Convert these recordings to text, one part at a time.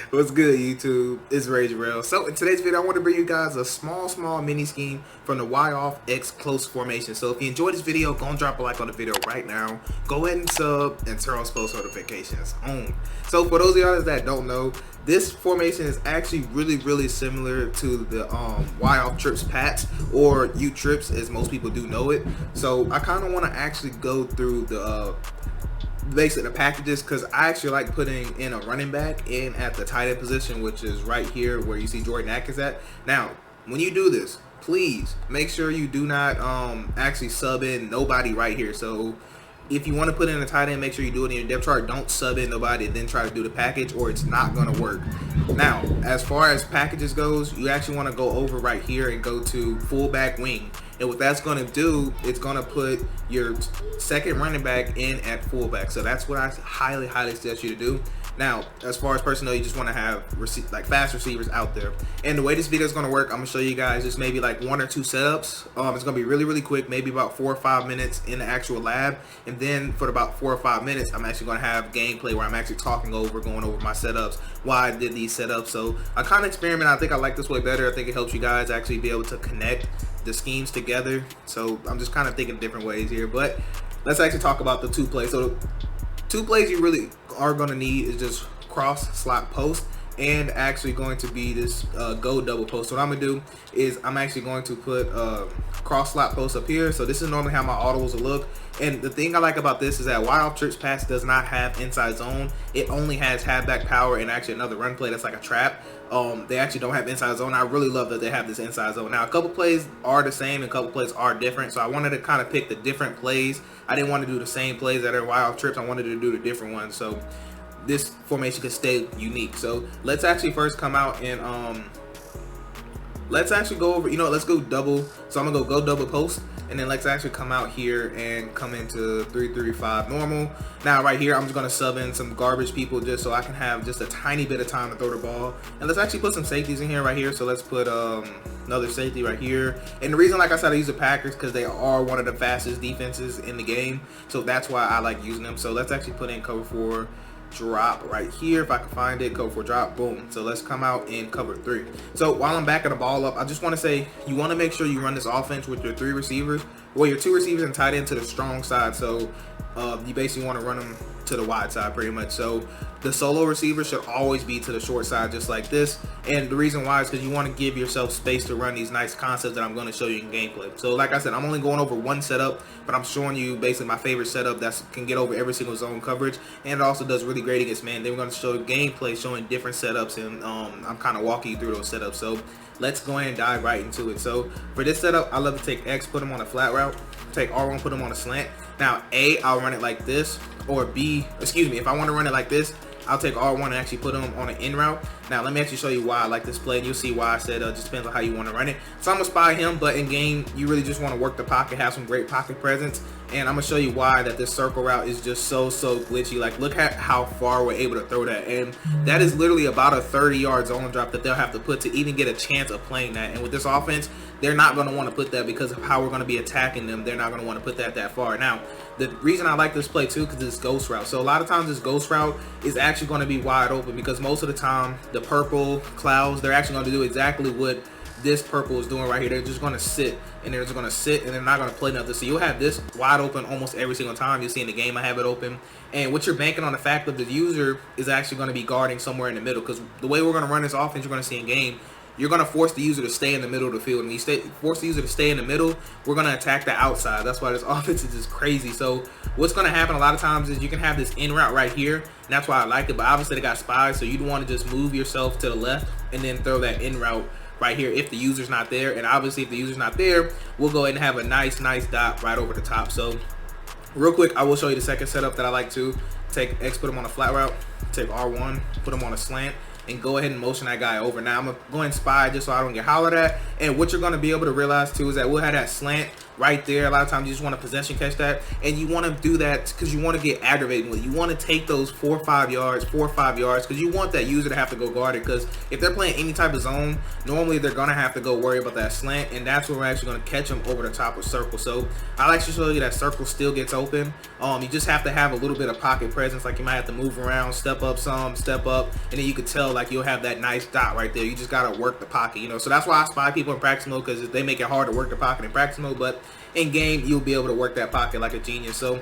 What's good, YouTube? It's Ray Jarrell. So in today's video, I want to bring you guys a small mini scheme from the Y off X close formation. So if you enjoyed this video, go and drop a like on the video right now. Go ahead and sub and turn on post notifications on. So for those of y'all that don't know, this formation is actually really similar to the Y off trips Pats or U trips, as most people do know it. So I kind of want to actually go through the basically the packages, because I actually like putting in a running back in at the tight end position, which is right here where you see Jordan Atkins at. Now when you do this, please make sure you do not actually sub in nobody right here. So if you want to put in a tight end, make sure you do it in your depth chart. Don't sub in nobody and then try to do the package, or it's not going to work. Now as far as packages goes, you actually want to go over right here and go to fullback wing. And what that's going to do, it's going to put your second running back in at fullback. So that's what I highly suggest you to do. Now, as far as personnel, you just want to have like fast receivers out there. And the way this video is going to work, I'm going to show you guys just maybe like 1 or 2 setups. It's going to be really quick, maybe about 4 or 5 minutes in the actual lab. And then for about 4 or 5 minutes, I'm actually going to have gameplay where I'm actually going over my setups, why I did these setups. So I kind of experiment. I think I like this way better. I think it helps you guys actually be able to connect the schemes together. So I'm just kind of thinking different ways here, but let's actually talk about the 2 plays. So the 2 plays you really are going to need is just cross slot post, and actually going to be this go double post. So what I'm gonna do is I'm actually going to put cross slot post up here. So this is normally how my audibles will look. And the thing I like about this is that Y off trips pass does not have inside zone. It only has halfback power and actually another run play that's like a trap. They actually don't have inside zone. I really love that they have this inside zone. Now a couple plays are the same and a couple plays are different, so I wanted to kind of pick the different plays. I didn't want to do the same plays that are Y off trips. I wanted to do the different ones, so this formation could stay unique. So let's actually first come out and let's actually go over, let's go double. So I'm gonna go double post, and then let's actually come out here and come into 3-3-5 normal. Now right here, I'm just gonna sub in some garbage people just so I can have just a tiny bit of time to throw the ball. And let's actually put some safeties in here right here. So let's put another safety right here. And the reason, like I said, I use the Packers because they are one of the fastest defenses in the game. So that's why I like using them. So let's actually put in cover 4 drop right here if I can find it. Cover 4 drop, boom. So let's come out in cover 3. So while I'm backing the ball up, I just want to say you want to make sure you run this offense with your 3 receivers, well, your 2 receivers and tight end to the strong side. So you basically want to run them to the wide side pretty much. So the solo receiver should always be to the short side just like this. And the reason why is because you want to give yourself space to run these nice concepts that I'm going to show you in gameplay. So like I said, I'm only going over 1 setup, but I'm showing you basically my favorite setup that can get over every single zone coverage, and it also does really great against man. Then we're going to show gameplay showing different setups, and I'm kind of walking you through those setups. So let's go ahead and dive right into it. So for this setup, I love to take X, put them on a flat route, take R1, put them on a slant. Now A, I'll run it like this, or B, excuse me, if I want to run it like this, I'll take R1 and actually put them on an in route. Now let me actually show you why I like this play, and you'll see why I said just depends on how you want to run it. So I'm gonna spy him, but in game you really just want to work the pocket, have some great pocket presence, and I'm gonna show you why that this circle route is just so glitchy. Like look at how far we're able to throw that, and that is literally about a 30-yard zone drop that they'll have to put to even get a chance of playing that. And with this offense, they're not going to want to put that because of how we're going to be attacking them. They're not going to want to put that far. Now, the reason I like this play too, because it's ghost route. So a lot of times this ghost route is actually going to be wide open, because most of the time the purple clouds, they're actually going to do exactly what this purple is doing right here. They're just going to sit, and they're just going to sit, and they're not going to play nothing. So you'll have this wide open almost every single time. You'll see in the game I have it open. And what you're banking on the fact that the user is actually going to be guarding somewhere in the middle, because the way we're going to run this offense, you're going to see in game, you're going to force the user to stay in the middle of the field. And when you force the user to stay in the middle, we're going to attack the outside. That's why this offense is just crazy. So what's going to happen a lot of times is you can have this in route right here, and that's why I like it. But obviously they got spies, so you'd want to just move yourself to the left and then throw that in route right here if the user's not there. And obviously if the user's not there, we'll go ahead and have a nice dot right over the top. So real quick, I will show you the second setup that I like to take X, put them on a flat route, take R1, put them on a slant, and go ahead and motion that guy over. Now I'm going to go and spy just so I don't get hollered at. And what you're going to be able to realize too is that we'll have that slant right there. A lot of times you just want to possession catch that, and you want to do that because you want to get aggravated with it. You want to take those 4 or 5 yards, because you want that user to have to go guard it, because if they're playing any type of zone, normally they're going to have to go worry about that slant, and that's where we're actually going to catch them over the top of circle. So I like to show you that circle still gets open. You just have to have a little bit of pocket presence, like you might have to move around, step up some, step up, and then you could tell like you'll have that nice dot right there. You just got to work the pocket, you know. So that's why I spy people in practice mode, because they make it hard to work the pocket in practice mode, but in game you'll be able to work that pocket like a genius. So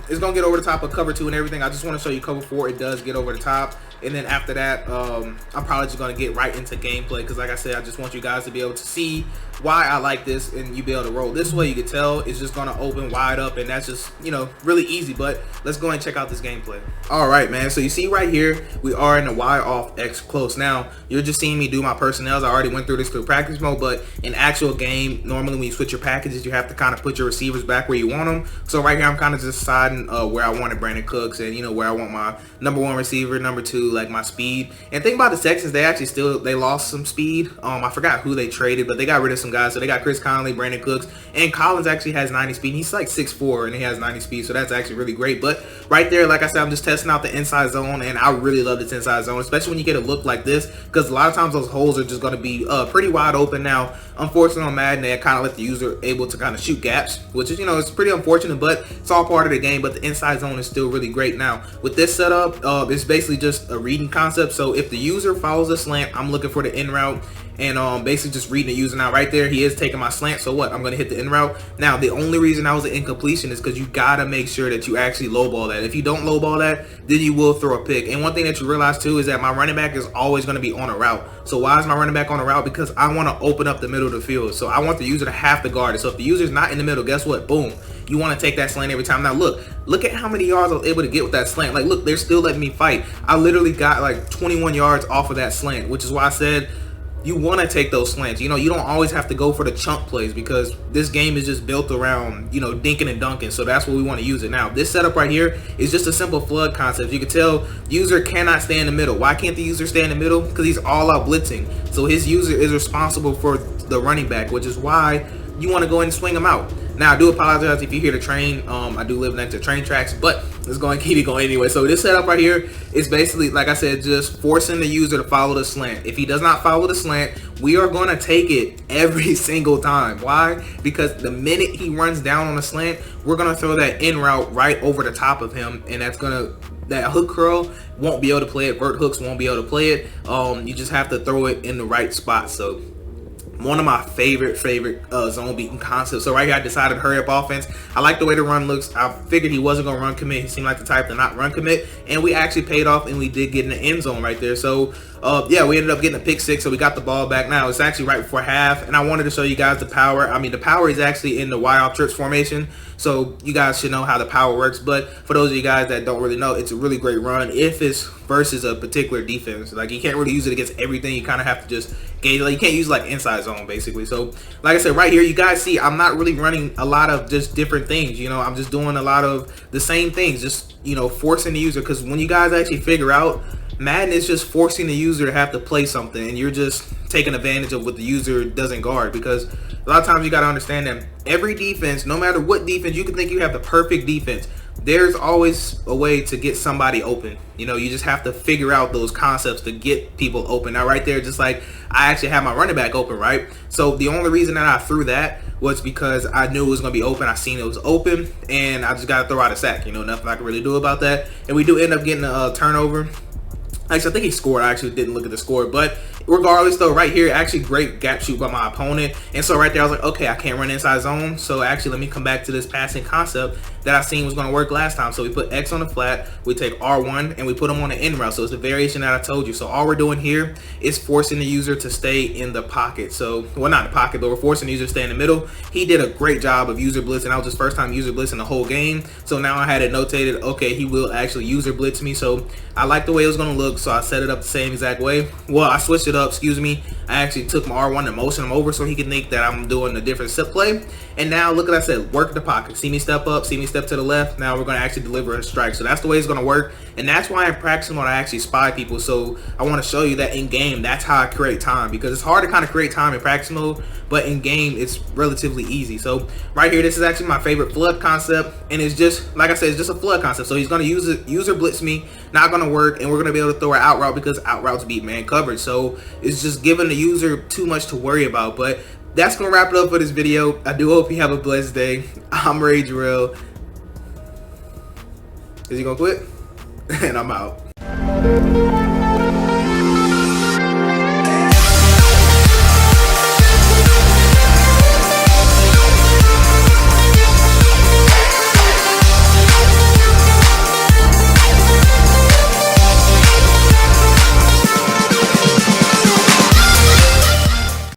it's gonna get over the top of cover 2 and everything. I just want to show you cover 4. It does get over the top, and then after that I'm probably just gonna get right into gameplay, because like I said, I just want you guys to be able to see why I like this, and you be able to roll this way. You can tell it's just gonna open wide up, and that's just, you know, really easy. But let's go and check out this gameplay. All right, man, so you see right here we are in the Y off X close. Now you're just seeing me do my personnels. I already went through this through practice mode, but in actual game, normally when you switch your packages, you have to kind of put your receivers back where you want them. So right here I'm kind of just deciding where I wanted Brandon Cooks, and you know, where I want my #1 receiver, #2 like my speed. And think about the Texans, they lost some speed. I forgot who they traded, but they got rid of some guys. So they got Chris Conley, Brandon Cooks, and Collins actually has 90 speed. He's like 6'4", and he has 90 speed, so that's actually really great. But right there, like I said, I'm just testing out the inside zone, and I really love this inside zone, especially when you get a look like this, because a lot of times those holes are just going to be pretty wide open. Now unfortunately on Madden, they kind of let the user able to kind of shoot gaps, which is, you know, it's pretty unfortunate, but it's all part of the game. But the inside zone is still really great. Now with this setup, it's basically just a reading concept. So if the user follows the slant, I'm looking for the in route, and basically just reading the user. Now right there, he is taking my slant, so what, I'm going to hit the in route. Now the only reason I was an incompletion is because you got to make sure that you actually lowball that. If you don't lowball that, then you will throw a pick. And one thing that you realize too is that my running back is always going to be on a route. So why is my running back on a route? Because I want to open up the middle of the field, so I want the user to have to guard it. So if the user's not in the middle, guess what, boom, you want to take that slant every time. Now look at how many yards I was able to get with that slant. Like, look, they're still letting me fight. I literally got like 21 yards off of that slant, which is why I said you want to take those slants. You know, you don't always have to go for the chunk plays, because this game is just built around, you know, dinking and dunking. So that's what we want to use it. Now this setup right here is just a simple flood concept. You can tell user cannot stay in the middle. Why can't the user stay in the middle? Because he's all out blitzing. So his user is responsible for the running back, which is why you want to go ahead and swing them out. Now I do apologize if you hear the train. I do live next to train tracks, but let's go and keep it going anyway. So this setup right here is basically, like I said, just forcing the user to follow the slant. If he does not follow the slant, we are going to take it every single time. Why? Because the minute he runs down on the slant, we're going to throw that in route right over the top of him, and that's going to, that hook curl won't be able to play it. Vert hooks won't be able to play it. You just have to throw it in the right spot. So one of my favorite zone beating concepts. So right here I decided to hurry up offense. I like the way the run looks. I figured he wasn't gonna run commit. He seemed like the type to not run commit, and we actually paid off, and we did get in the end zone right there. So yeah, we ended up getting a pick 6, so we got the ball back. Now it's actually right before half, and I wanted to show you guys the power. I mean, the power is actually in the Y off trips formation, so you guys should know how the power works. But for those of you guys that don't really know, it's a really great run if it's versus a particular defense. Like, you can't really use it against everything. You kind of have to just gauge, like, you can't use like inside zone basically. So like I said, right here you guys see I'm not really running a lot of just different things. You know, I'm just doing a lot of the same things, just, you know, forcing the user. Because when you guys actually figure out, Madden is just forcing the user to have to play something, and you're just taking advantage of what the user doesn't guard. Because a lot of times you got to understand that every defense, no matter what defense, you can think you have the perfect defense, there's always a way to get somebody open. You know, you just have to figure out those concepts to get people open. Now right there, just like I actually had my running back open, right? So the only reason that I threw that was because I knew it was going to be open. I seen it was open, and I just got to throw out a sack. You know, nothing I can really do about that. And we do end up getting a turnover. Actually, I think he scored. I actually didn't look at the score, but regardless though, right here, actually great gap shoot by my opponent. And so right there I was like, okay, I can't run inside zone, so actually let me come back to this passing concept that I seen was going to work last time. So we put X on the flat, we take R1, and we put them on the in route. So it's a variation that I told you. So all we're doing here is forcing the user to stay in the pocket. So, well, not in the pocket, but we're forcing the user to stay in the middle. He did a great job of user blitzing. That was his first time user blitzing the whole game. So now I had it notated, okay, he will actually user blitz me. So I like the way it was going to look, so I set it up the same exact way. Well, I switched it up, excuse me. I actually took my R1 and motioned him over so he can think that I'm doing a different set play. And now look at that, I said, work the pocket. See me step up, see me step to the left. Now we're going to actually deliver a strike. So that's the way it's going to work. And that's why in practice mode I actually spy people. So I want to show you that in game, that's how I create time, because it's hard to kind of create time in practice mode, but in game it's relatively easy. So right here, this is actually my favorite flood concept, and it's just, like I said, it's just a flood concept. So he's going to use it, user blitz me, not going to work, and we're going to be able to throw an out route because out routes beat man coverage. So it's just giving the user too much to worry about. But that's going to wrap it up for this video. I do hope you have a blessed day. I'm Ray Jarrell. Is he going to quit? And I'm out.